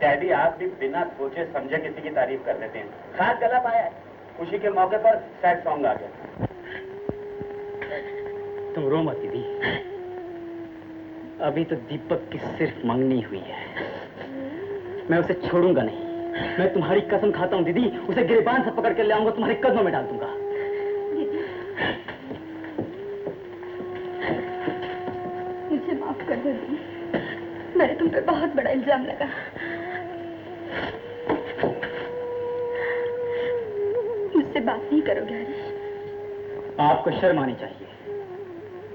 Daddy आप भी बिना सोचे समझे किसी की तारीफ कर देते हैं। खास गला पाया है, खुशी के मौके पर सैड सॉन्ग आ गया। तुम रो मत दीदी, अभी तो दीपक की सिर्फ मंगनी हुई है। मैं उसे छोड़ूंगा नहीं। मैं तुम्हारी कसम खाता हूँ दीदी, उसे गिरबान से पकड़ कर ले आऊंगा, तुम्हारे कदमों में डाल दूंगा। मुझे माफ कर दो दीदी, मैंने तुम पे बहुत बड़ा इल्जाम लगा। मुझसे बात नहीं करोगे हरीश? आपको शर्म आनी चाहिए,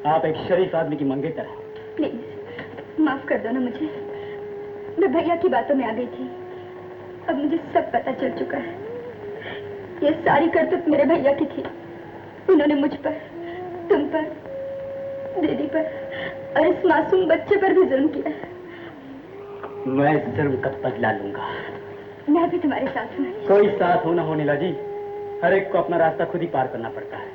आप एक शरीफ आदमी की मंगेतर हैं। प्लीज माफ कर दो ना मुझे, मैं भैया की बातों में आ गई थी। अब मुझे सब पता चल चुका है। ये सारी करतूत मेरे भैया की थी। उन्होंने मुझ पर, तुम पर, दीदी पर और इस मासूम बच्चे पर भी जुल्म किया है। मैं जुल्म का बदला लूंगा। मैं भी तुम्हारे साथ हूँ। कोई साथ हो ना हो नीला जी, हर एक को अपना रास्ता खुद ही पार करना पड़ता है।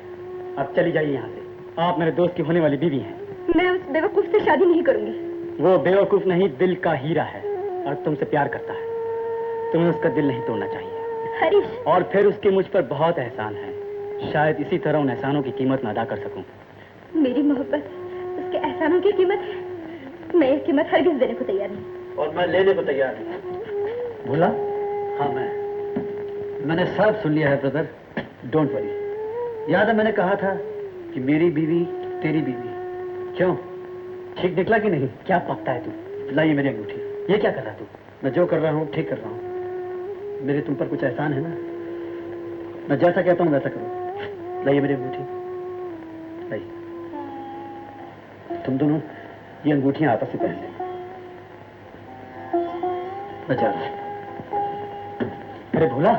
अब चली जाइए यहाँ से, आप मेरे दोस्त की होने वाली बीवी हैं। मैं उस बेवकूफ से शादी नहीं करूंगी। वो बेवकूफ नहीं, दिल का हीरा है और तुमसे प्यार करता है। तुम्हें उसका दिल नहीं तोड़ना चाहिए हरीश। और फिर उसके मुझ पर बहुत एहसान है, शायद इसी तरह उन एहसानों की कीमत न अदा कर सकूं। मेरी मोहब्बत उसके एहसानों की कीमत है। मैं ये कीमत हरगिज़ देने को तैयार नहीं। और मैं लेने को तैयार नहीं। बोला? हाँ मैंने सब सुन लिया है ब्रदर, डोंट वरी। याद है मैंने कहा था कि मेरी बीवी तेरी बीवी। क्यों, ठीक निकला कि नहीं? क्या पकता है तू? लाइए मेरी अंगूठी। ये क्या कर रहा तू? मैं जो कर रहा हूँ ठीक कर रहा हूँ। मेरे तुम पर कुछ एहसान है ना, मैं जैसा कहता हूँ वैसा करो। लाइए मेरी अंगूठी, लाइए। तुम दोनों ये अंगूठियां आपस में पहन लें। मैं जा रहा हूं। अरे Bhola,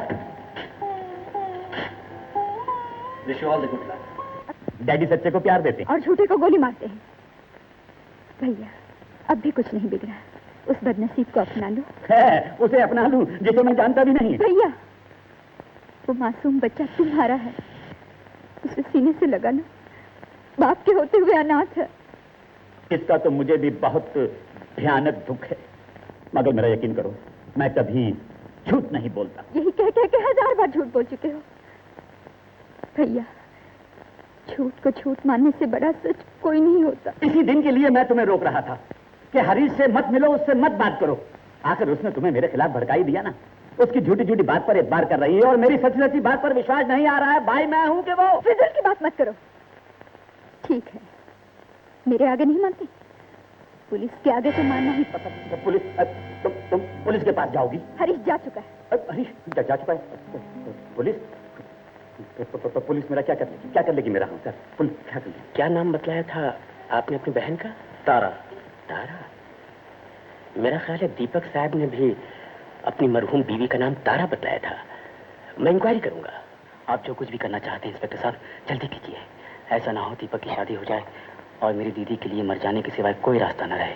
wish you all the good luck. Daddy सच्चे को प्यार देते हैं और झूठे को गोली मारते हैं। भैया अब भी कुछ नहीं बिगड़ा, उस बदनसीब को अपना लो। है, उसे अपना लूं जिसे मैं जानता भी नहीं। भैया वो मासूम बच्चा तुम्हारा है, उसे सीने से लगा लो। बाप के होते हुए अनाथ है। इसका तो मुझे भी बहुत भयानक दुख है, मगर मेरा यकीन करो मैं कभी झूठ नहीं बोलता। यही कह कह के 1000 बार झूठ बोल चुके हो। भैया झूठ को झूठ मानने से बड़ा सच कोई नहीं होता। इसी दिन के लिए मैं तुम्हें रोक रहा था कि हरीश से मत मिलो, उससे मत बात करो। आखिर उसने तुम्हें मेरे खिलाफ भड़काई दिया ना। उसकी झूठी झूठी बात पर एतबार कर रही है और मेरी सच्ची सच्ची बात पर विश्वास नहीं आ रहा है। भाई मैं हूं कि वो। फिजूल की बात मत करो। ठीक है, मेरे आगे नहीं मानती, पुलिस के आगे तो मानना ही पड़ता। तो पुलिस, तुम पुलिस के पास जाओगी? हरीश जा चुका है। हरीश जा चुका है? पुलिस तो पुलिस मेरा क्या कर लेगी मेरा? सर पुलिस क्या कर लेगी? क्या नाम बतलाया था आपने अपनी बहन का? तारा। तारा? मेरा ख्याल है दीपक साहब ने भी अपनी मरहूम बीवी का नाम तारा बतलाया था। मैं इंक्वायरी करूंगा। आप जो कुछ भी करना चाहते हैं इंस्पेक्टर साहब जल्दी कीजिए। ऐसा ना हो दीपक की शादी हो जाए और मेरी दीदी के लिए मर जाने के सिवाय कोई रास्ता न रहे।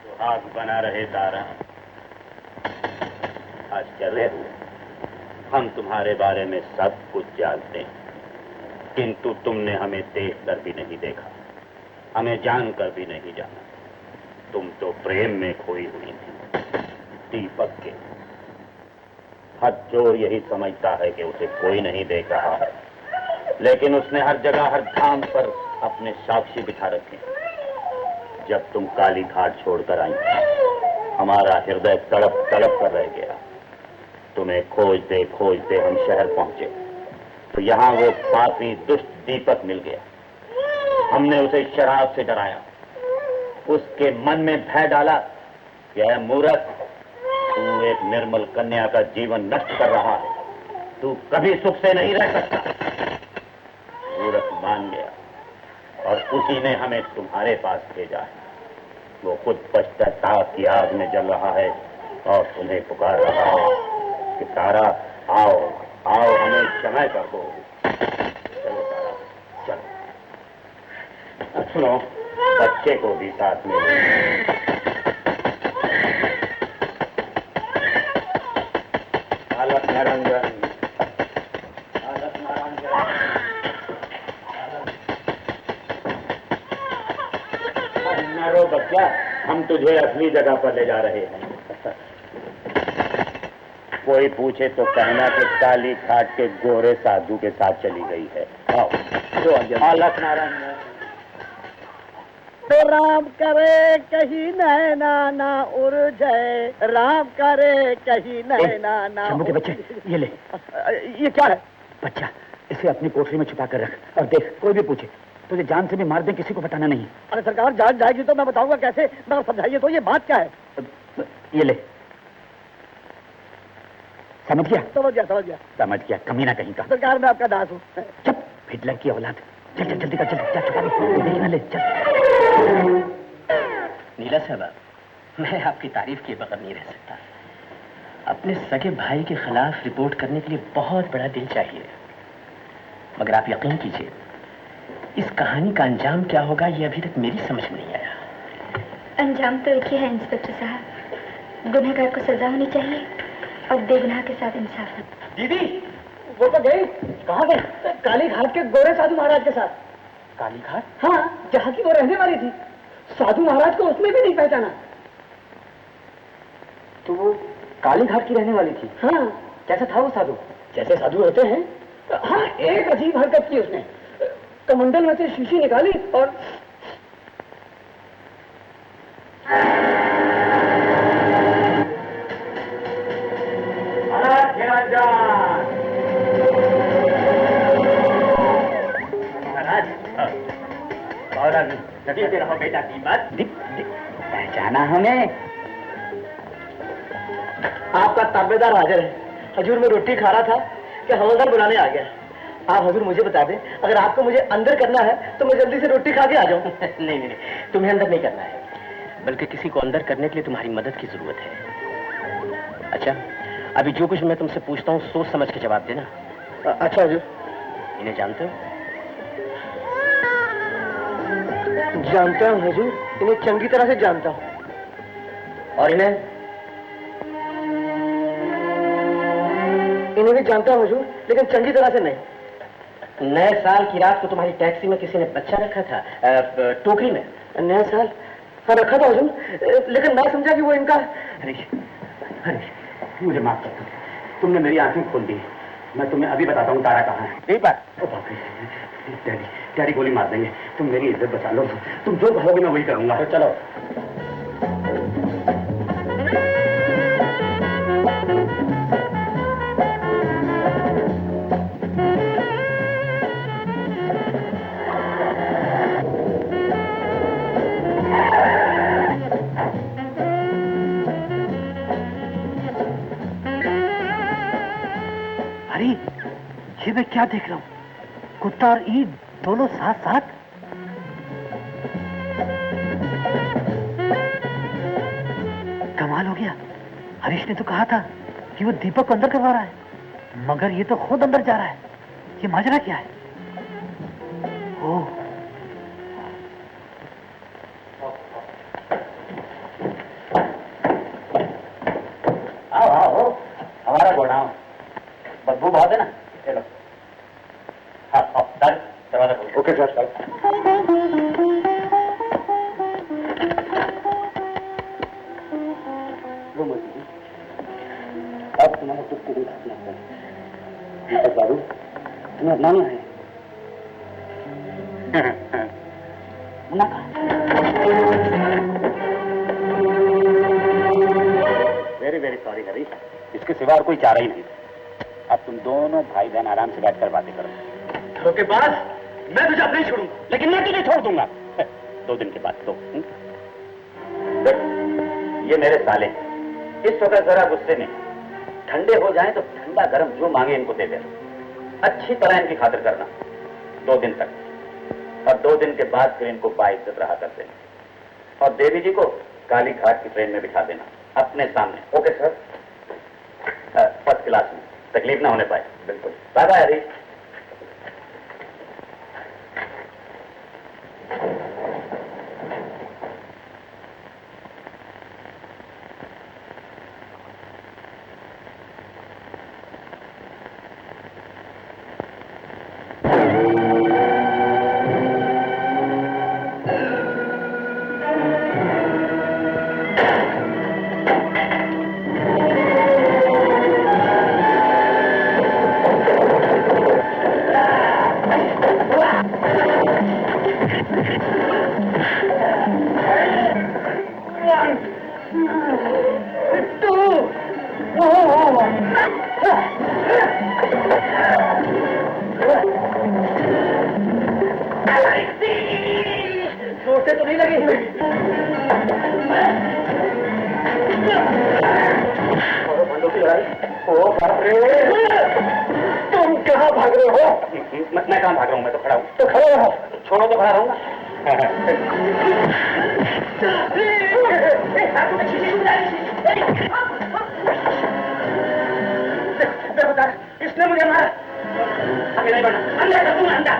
सुहाग बना रहे तारा। आश्चर्य है, हम तुम्हारे बारे में सब कुछ जानते हैं, किंतु तुमने हमें देख कर भी नहीं देखा, हमें जानकर भी नहीं जाना। तुम तो प्रेम में खोई हुई थी दीपक के। हद चोर यही समझता है कि उसे कोई नहीं देख रहा है, लेकिन उसने हर जगह हर धाम पर अपने साक्षी बिठा रखे। जब तुम काली घाट छोड़कर आई, हमारा हृदय तड़प तड़प कर रह गया। तुम्हें खोजते खोजते हम शहर पहुंचे तो यहाँ वो पापी दुष्ट दीपक मिल गया। हमने उसे शराब से डराया, उसके मन में भय डाला कि ऐ मूर्ख, तू एक निर्मल कन्या का जीवन नष्ट कर रहा है, तू कभी सुख से नहीं रह सकता। मूर्ख मान गया और उसी ने हमें तुम्हारे पास भेजा है। वो खुद पश्चाताप की आग में जल रहा है और तुम्हें पुकार रहा है कि तारा आओ आओ, हमें क्षमा कर दो। चलो तारा चलो। सुनो, बच्चे को भी साथ में ले। बालक निरंजन, बालक निरंजन। न रो बच्चा, हम तुझे असली जगह पर ले जा रहे हैं। कोई पूछे तो कहना कि काली घाट के गोरे साधु के साथ चली गई है। आओ, बालक नारायण। तो राम करे कहीं नैना ना उड़ जाए, राम करे कहीं नैना ना। शंभू के बच्चे, ये ले। ये क्या है? बच्चा, इसे अपनी कोठरी में छुपा कर रख और देख, कोई भी पूछे तुझे जान से भी मार दे, किसी को बताना नहीं। अरे सरकार, जान जाएगी तो मैं बताऊंगा कैसे? मगर समझाइए तो, ये बात क्या है? ये ले। समझ गया? समझ गया, समझ गया। समझ गया, कमीना कहीं का। सरकार, मैं आपका दास हूँ। चुप, हिटलर की औलाद। चल चल जल्दी कर, चल चल छुपा दे, देखना ले, चल। नीला साहब, मैं आपकी तारीफ किए बगैर नहीं रह सकता। अपने सगे भाई के खिलाफ रिपोर्ट करने के लिए बहुत बड़ा दिल चाहिए, मगर आप यकीन कीजिए, इस कहानी का अंजाम क्या होगा ये अभी तक मेरी समझ में नहीं आया। अंजाम तो एक ही है इंस्पेक्टर साहब, गुनहगार को सजा होनी चाहिए और बेगुनाह के साथ इंसाफ। दीदी, वो तो गई। कहाँ गई? काली घाट के गोरे साधु महाराज के साथ। काली घाट? हाँ, जहाँ की वो रहने वाली थी। साधु महाराज को उसने भी नहीं पहचाना। तो वो काली घाट की रहने वाली थी? हाँ। कैसा था वो साधु? जैसे साधु होते हैं। हाँ, एक अजीब हरकत की उसने। कमंडल में से शीशी निकाली और जीते रहो बेटा की बात। पहचाना हमें? आपका ताबेदार हाजिर है। हजूर, मैं रोटी खा रहा था कि हवलदार बुलाने आ गया। आप हजूर मुझे बता दें, अगर आपको मुझे अंदर करना है तो मैं जल्दी से रोटी खा के आ जाऊं। नहीं नहीं, तुम्हें अंदर नहीं करना है, बल्कि किसी को अंदर करने के लिए तुम्हारी मदद की जरूरत है। अच्छा, अभी जो कुछ मैं तुमसे पूछता हूँ सोच समझ के जवाब देना। अच्छा हजूर। इन्हें जानते हो? जानता हूँ हजूर, इन्हें चंगी तरह से जानता हूँ। और इन्हें? इन्हें भी जानता हूँ हजूर, लेकिन चंगी तरह से नहीं। नए साल की रात को तुम्हारी टैक्सी में किसी ने बच्चा रखा था, टोकरी में। नया साल? हाँ, रखा था हजूर, लेकिन मैं समझा कि वो इनका। अरे मुझे माफ कर दो, तुमने मेरी आंखें खोल दी। मैं तुम्हें अभी बताता हूँ तारा कहाँ है। यही बात। डैडी, डैडी गोली मार देंगे। तुम मेरी इज्जत बचा लो, तुम जो कहोगे मैं वही करूंगा। तो चलो। अरे, ये मैं क्या देख रहा हूँ? कुत्ता और ईद दोनों साथ साथ। कमाल हो गया। हरीश ने तो कहा था कि वो दीपक को अंदर करवा रहा है, मगर ये तो खुद अंदर जा रहा है। ये माजरा क्या है? ओह, आओ आओ, हमारा गोडाउन, बदबू बहुत है ना। चलो। हाँ, दरवाजा खोलो। Okay sir. वो मत कीजिए। अब तुम्हारा कुछ को देख सकना है। दीपक बाबू, तुम्हें अपनाना है। मना कहा। वेरी वेरी सॉरी हरीश, इसके सिवा और कोई चारा ही नहीं। अब तुम दोनों भाई बहन आराम से बैठकर बातें करो। धोखेबाज, मैं तुझे अब नहीं छोड़ूंगा। लेकिन मैं तुझे छोड़ दूंगा 2 दिन के बाद। तो ये मेरे साले इस वक्त जरा गुस्से में, ठंडे हो जाएं तो ठंडा गरम जो मांगे इनको दे देना। अच्छी तरह इनकी खातिर करना 2 दिन तक, और 2 दिन के बाद फिर इनको बाइज्जत रहा कर देना। और देवी जी को काली घाट की ट्रेन में बिठा देना अपने सामने। Okay sir? फर्स्ट क्लास में, तकलीफ ना होने पाए। बिल्कुल। Bye bye Harish. से तो नहीं लगी। बंदूक की लड़ाई। ओ बाप रे, तुम कहाँ भाग रहे हो? मैं कहाँ भाग रहा हूँ, मैं तो खड़ा हूँ। तो खड़े रहो। छोड़ो तो खड़ा रहूंगा। इसने मुझे मारा। आगे नहीं बढ़ना, अंदर कर दूंगा, अंदर।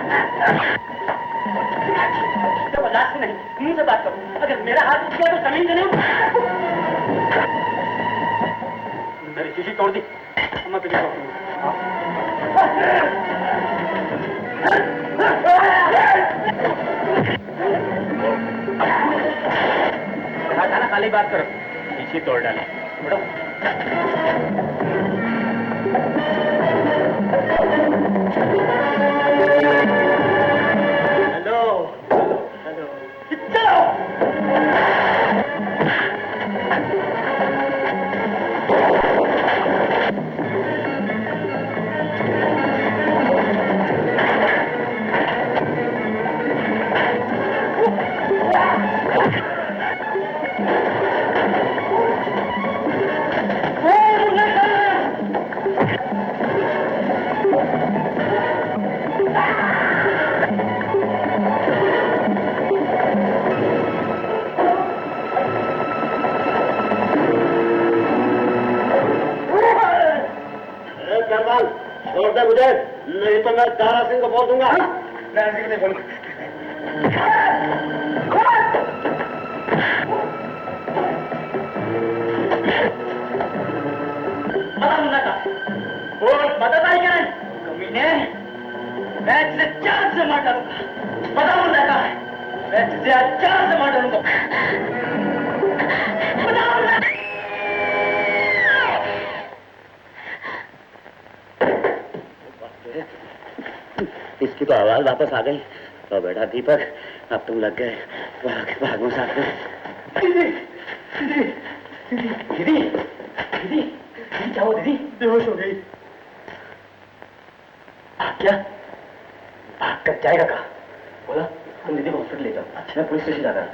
तो बर्दाश्त नहीं, मुंह से बात करो। अगर मेरा हाथ उठ गया तो जमीन देने मेरी शीशी तोड़ दी, मैं तुझे तोड़ दूंगा। ना खाली बात करो। शीशी तोड़ डाले। हेलो हेलो, चलो। छोड़ दे मुझे, नहीं तो मैं दारा सिंह को बोल दूंगा। दारा सिंह को नहीं बोलूंगा। बता क्या है? कमीने, मैं तुझे जान से मार डालूंगा। बता मुन्ना का, मैं तुझे आज जान से मार डालूंगा। बता मुन्ना। इसकी तो आवाज वापस आ गई। तो बेटा दीपक, अब तुम लग गए भागो साथ में। दीदी, दीदी, दीदी, दीदी, दीदी क्या हो दीदी? बेहोश हो गई। क्या? भाग कर जाएगा कहाँ? बोला तुम दीदी को हॉस्पिटल ले जाओ। अच्छा, मैं पुलिस स्टेशन जा रहा था।